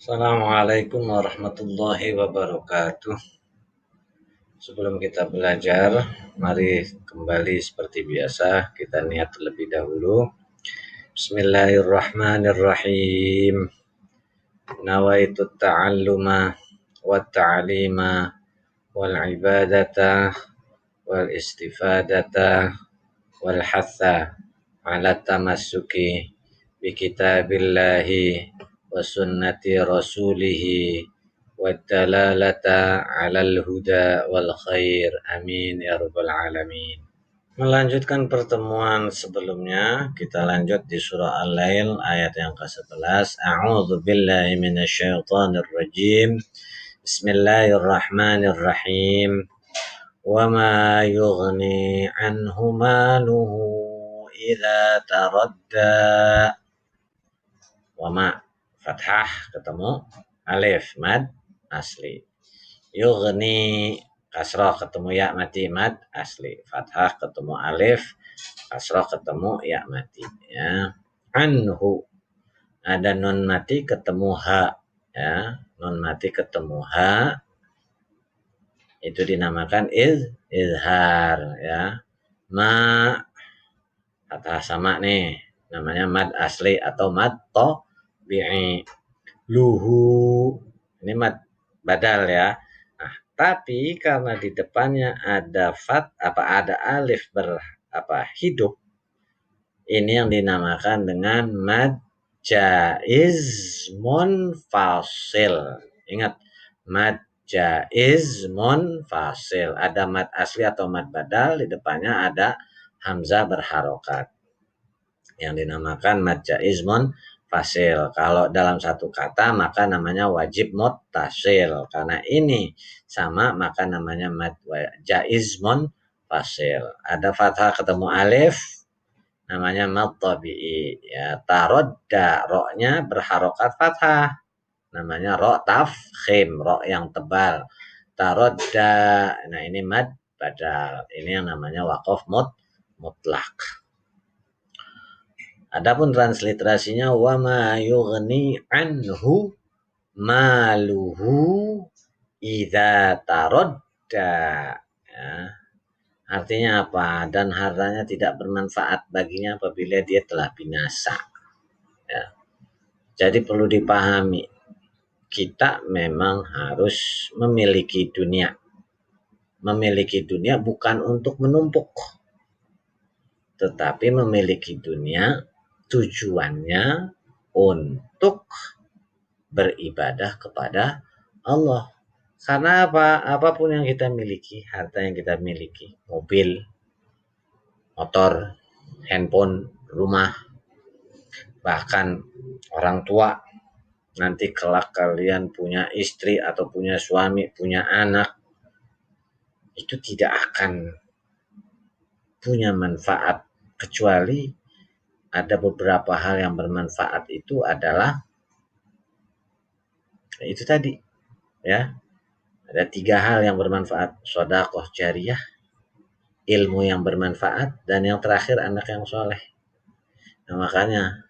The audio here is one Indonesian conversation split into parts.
Assalamualaikum warahmatullahi wabarakatuh. Sebelum kita belajar, mari kembali seperti biasa kita niat terlebih dahulu. Bismillahirrahmanirrahim. Nawaitu ta'alluma wa ta'lima wal ibadata wal istifadata wal hatha ala tamassuki bi kitabillahi wa sunnati rasulihi wadalalata alal huda wal khair amin ya rabbal alamin. Melanjutkan pertemuan sebelumnya, kita lanjut di surah Al-Lail ayat yang ke-11. A'udzu billahi minasyaitonir rajim. Bismillahirrahmanirrahim. Wa ma yughni anhu maluhu idza taradda. Wa ma fathah ketemu alif mad asli. Yughni kasrah ketemu ya mati mad asli. Fathah ketemu alif, kasrah ketemu ya mati ya. Anhu ada nun mati ketemu ha ya. Nun mati ketemu ha itu dinamakan izhar ya. Ma fathah sama nih namanya mad asli atau mad tabi'i. Luhu ini mad badal ya. Nah, tapi karena di depannya ada ada alif hidup, ini yang dinamakan dengan mad jaiz munfasil. Ingat, mad jaiz munfasil. Ada mad asli atau mad badal, di depannya ada hamzah berharokat yang dinamakan mad jaiz munfasil. Kalau dalam satu kata maka namanya wajib muttasil. Karena ini sama maka namanya mad jaiz munfasil. Ada fathah ketemu alif namanya mad tabi'i ya. Tarodda ro-nya berharokat fathah namanya ro tafkhim, ro yang tebal. Tarodda, nah ini mad badal. Ini yang namanya waqaf mutlak. Adapun transliterasinya wa ma yughni anhu maluhu idza taradda ya. Artinya apa? Dan hartanya tidak bermanfaat baginya apabila dia telah binasa ya. Jadi perlu dipahami, kita memang harus memiliki dunia. Memiliki dunia bukan untuk menumpuk, tetapi memiliki dunia tujuannya untuk beribadah kepada Allah. Karena apa? Apapun yang kita miliki, harta yang kita miliki, mobil, motor, handphone, rumah, bahkan orang tua, nanti kelak kalian punya istri atau punya suami, punya anak, itu tidak akan punya manfaat kecuali ada beberapa hal yang bermanfaat. Itu adalah itu tadi ya. Ada 3 hal yang bermanfaat: sedekah jariyah, ilmu yang bermanfaat, dan yang terakhir anak yang soleh. Nah, makanya,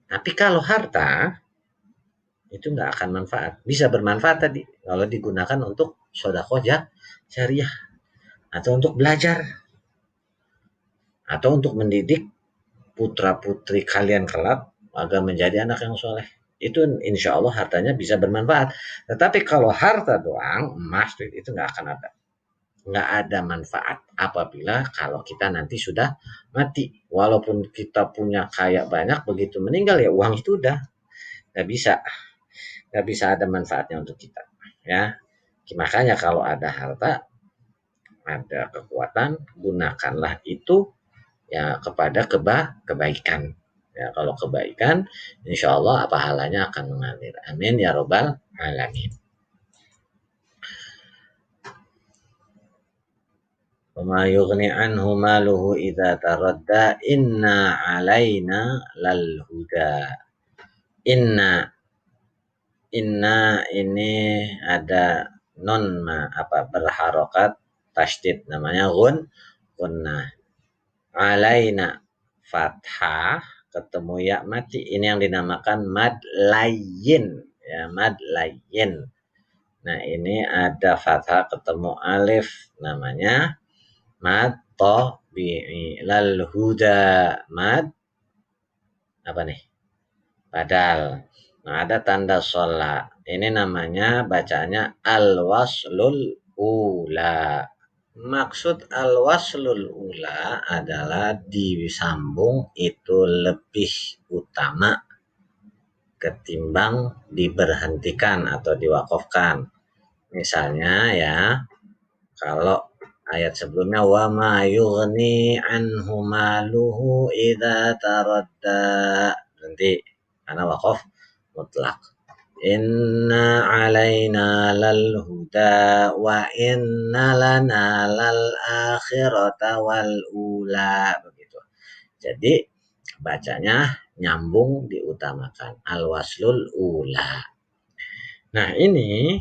tapi kalau harta itu nggak akan manfaat. Bisa bermanfaat tadi kalau digunakan untuk sedekah jariyah atau untuk belajar atau untuk mendidik putra-putri kalian kelak agar menjadi anak yang soleh. Itu insya Allah hartanya bisa bermanfaat. Tetapi kalau harta doang, emas itu nggak akan ada. Nggak ada manfaat apabila kalau kita nanti sudah mati. Walaupun kita punya kaya banyak, begitu meninggal ya uang itu udah nggak bisa ada manfaatnya untuk kita ya. Makanya kalau ada harta, ada kekuatan, gunakanlah itu ya kepada kebaikan. Ya, kalau kebaikan, insya Allah pahalanya akan mengalir. Amin ya robbal alamin. Wa yughni anhu maluhu idza taradda inna alaina lal huda. Inna ini ada non berharokat tasydid namanya gunnah. Alaina fathah ketemu ya mati, ini yang dinamakan mad layyin ya, mad layyin. Nah, ini ada fathah ketemu alif, namanya mad tabi'i. Lal huda, mad apa nih? Badal. Nah, ada tanda sholat. Ini namanya bacanya al-waslul ula. Maksud al-waslul ula adalah disambung itu lebih utama ketimbang diberhentikan atau diwakafkan. Misalnya ya, kalau ayat sebelumnya wa ma yughni anhu maluhu idza taradda, berhenti karena wakaf mutlak. Inna alaina lal huda wa inna lana lal akhirata wal ula, begitu. Jadi bacanya nyambung diutamakan, al waslul ula. Nah, ini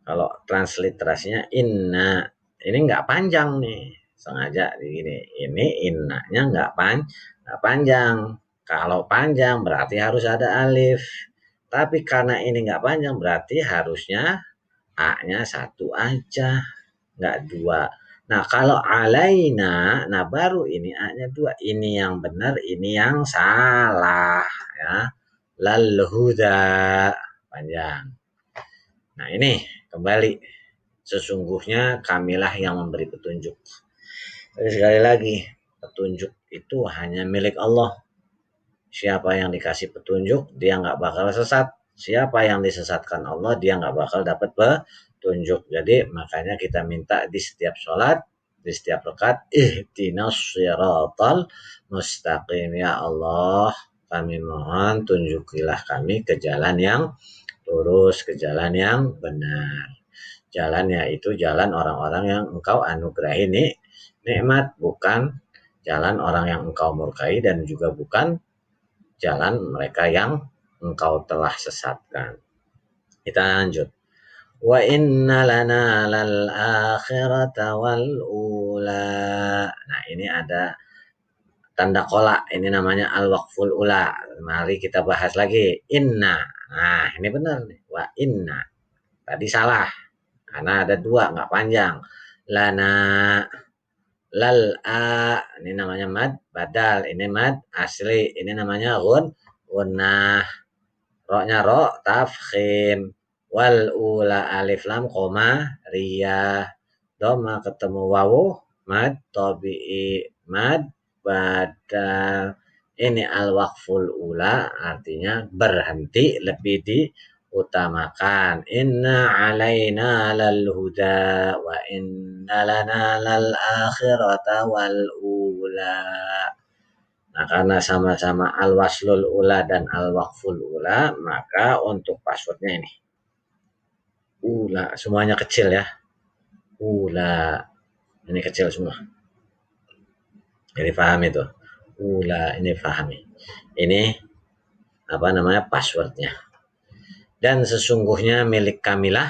kalau transliterasinya inna, ini nggak panjang nih, sengaja begini. Ini innanya nggak panjang. Kalau panjang berarti harus ada alif. Tapi karena ini nggak panjang berarti harusnya a-nya satu aja, nggak dua. Nah, kalau alaina, nah baru ini a-nya dua. Ini yang benar, ini yang salah ya. Lal huda panjang. Nah, ini kembali, sesungguhnya kamilah yang memberi petunjuk. Jadi sekali lagi, petunjuk itu hanya milik Allah. Siapa yang dikasih petunjuk, dia nggak bakal sesat. Siapa yang disesatkan Allah, dia nggak bakal dapat petunjuk. Jadi makanya kita minta di setiap sholat, di setiap rakaat, ihdinas siratal mustaqim. Ya Allah, kami mohon tunjukilah kami ke jalan yang lurus, ke jalan yang benar. Jalannya itu jalan orang-orang yang engkau anugerahi nikmat, bukan jalan orang yang engkau murkai dan juga bukan jalan mereka yang engkau telah sesatkan. Kita lanjut. Wa inna lana lal akhirata wal ula. Nah, ini ada tanda kolak, ini namanya al waqful ula. Mari kita bahas lagi. Inna. Nah, ini benar nih. Wa inna. Tadi salah karena ada dua, nggak panjang. Lana, lal a, ini namanya mad badal, ini mad asli, ini namanya gunnah. Roknya ro tafkhim, wal ula alif lam koma ria, doma ketemu wawu mad tabi'i, mad badal. Ini al waqful ula artinya berhenti, lebih diutamakan. Inna alaina lal huda wa inna lana lal akhirata wal ula. Nah, karena sama-sama al waslul ula dan al waqful ula, maka untuk passwordnya ini ula, semuanya kecil ya. Ula, ini kecil semua. Jadi paham itu. Ula, ini pahami. Ini apa namanya, passwordnya. Dan sesungguhnya milik kamilah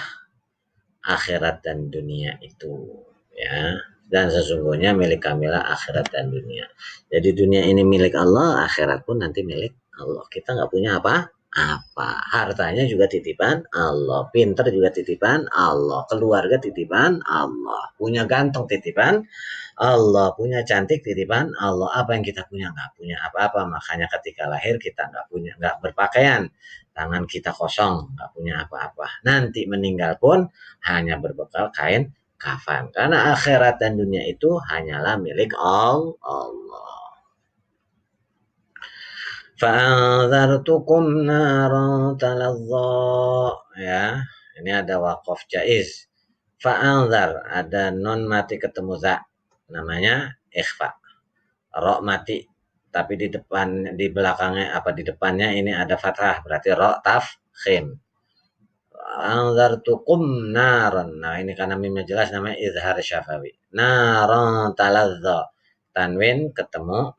akhirat dan dunia itu, ya. Dan sesungguhnya milik kamilah akhirat dan dunia. Jadi dunia ini milik Allah, akhirat pun nanti milik Allah. Kita nggak punya apa-apa. Hartanya juga titipan Allah, pinter juga titipan Allah, keluarga titipan Allah, punya ganteng titipan Allah, punya cantik titipan Allah. Apa yang kita punya? Nggak punya apa-apa. Makanya ketika lahir kita nggak berpakaian, tangan kita kosong, nggak punya apa-apa. Nanti meninggal pun hanya berbekal kain kafan. Karena akhirat dan dunia itu hanyalah milik Allah. Fa'anzartukum naran talazza. Ya, ini ada waqaf jaiz. Fa'anzar, ada non mati ketemu za. Namanya ikhfa. Ro mati, tapi di belakangnya apa, di depannya ini ada fathah, berarti ro tafkhim. Anzartukum naran. Nah, ini karena mimnya jelas namanya izhar syafawi. Naran talazza. Tanwin ketemu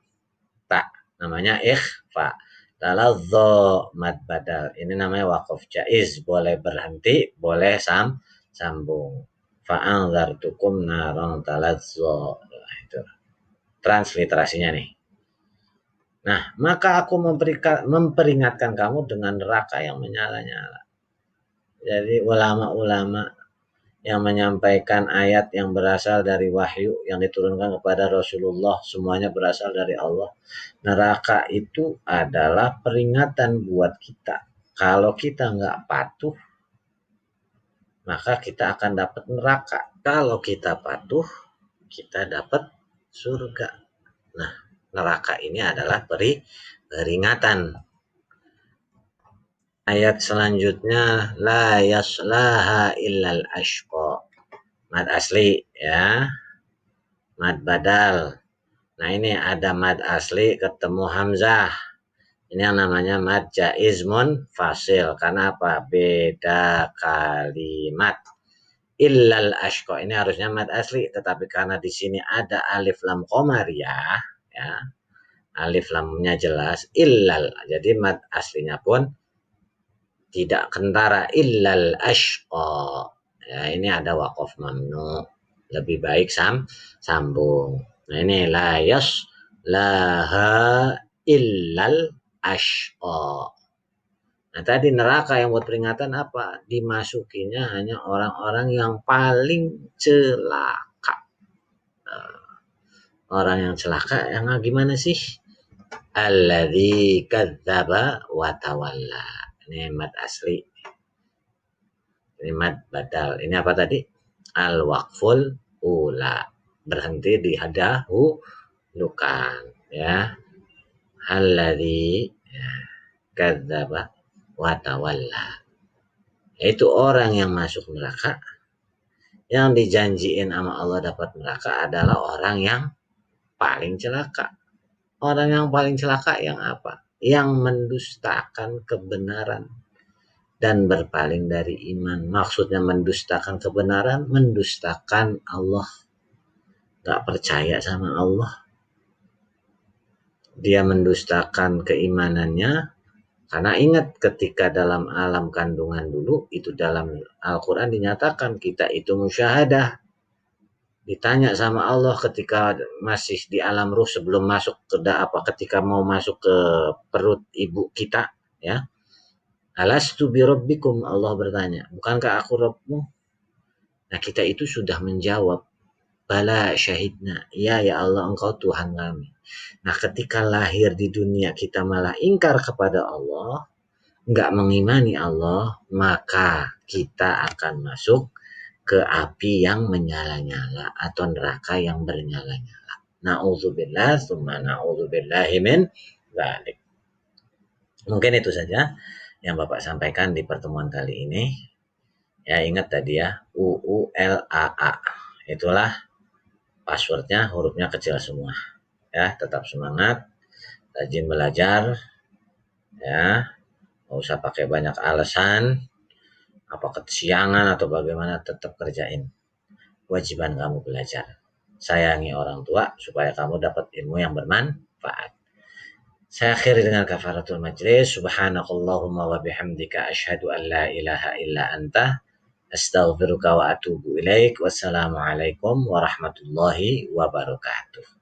tak, namanya ikhfa. Talazza mad badal. Ini namanya waqaf jaiz, boleh berhenti, boleh sambung. Fa'anzartukum naran talazza. Nah, itu transliterasinya nih. Nah, maka aku memperingatkan kamu dengan neraka yang menyala-nyala. Jadi ulama-ulama yang menyampaikan ayat yang berasal dari wahyu yang diturunkan kepada Rasulullah, semuanya berasal dari Allah. Neraka itu adalah peringatan buat kita. Kalau kita nggak patuh, maka kita akan dapat neraka. Kalau kita patuh, kita dapat surga. Nah, neraka ini adalah peringatan. Ayat selanjutnya, la yaslaha illal ashqa. Mad asli ya, mad badal. Nah ini ada mad asli ketemu hamzah. Ini yang namanya mad jaizmun fasil. Karena apa? Beda kalimat. Illal ashqa. Ini harusnya mad asli, tetapi karena di sini ada alif lam qamariyah, ya. Alif lamnya jelas, illal. Jadi mad aslinya pun tidak kentara, illal ashqa. Ya, ini ada waqaf mamnu. Lebih baik sambung. Nah ini la yaslaha illal ashqa. Nah tadi neraka yang buat peringatan apa? Dimasukinya hanya orang-orang yang paling celaka. Orang yang celaka yang gimana sih? Alladzi kadzdzaba wa tawalla. Ini mad asli. Ini mad badal. Ini apa tadi? Al-waqful ula. Berhenti di hadahu lukan, ya. Alladzi kadzdzaba wa tawalla. Itu orang yang masuk neraka, yang dijanjiin sama Allah dapat neraka adalah orang yang paling celaka. Orang yang paling celaka yang apa? Yang mendustakan kebenaran dan berpaling dari iman. Maksudnya mendustakan kebenaran, mendustakan Allah. Gak percaya sama Allah. Dia mendustakan keimanannya. Karena ingat ketika dalam alam kandungan dulu, itu dalam Al-Quran dinyatakan kita itu musyahadah. Ditanya sama Allah ketika masih di alam ruh sebelum masuk ke ketika mau masuk ke perut ibu kita, ya. Alastu birabbikum, Allah bertanya, bukankah aku Rabbmu? Nah kita itu sudah menjawab, bala syahidna, ya Allah engkau Tuhan kami. Nah ketika lahir di dunia kita malah ingkar kepada Allah, nggak mengimani Allah, maka kita akan masuk ke api yang menyala-nyala atau neraka yang bernyala-nyala. Na'udzubillah, tsumma na'udzubillahi min dzalik. Mungkin itu saja yang Bapak sampaikan di pertemuan kali ini. Ya ingat tadi ya, UULAA. Itulah passwordnya, hurufnya kecil semua. Ya, tetap semangat, rajin belajar. Ya, nggak usah pakai banyak alasan. Apa kesiangan atau bagaimana, tetap kerjain kewajiban kamu belajar. Sayangi orang tua supaya kamu dapat ilmu yang bermanfaat. Saya akhiri dengan kafaratul majlis. Subhanakallahumma wa bihamdika asyhadu an la ilaha illa anta astaghfiruka wa atubu ilaik. Wassalamualaikum warahmatullahi wabarakatuh.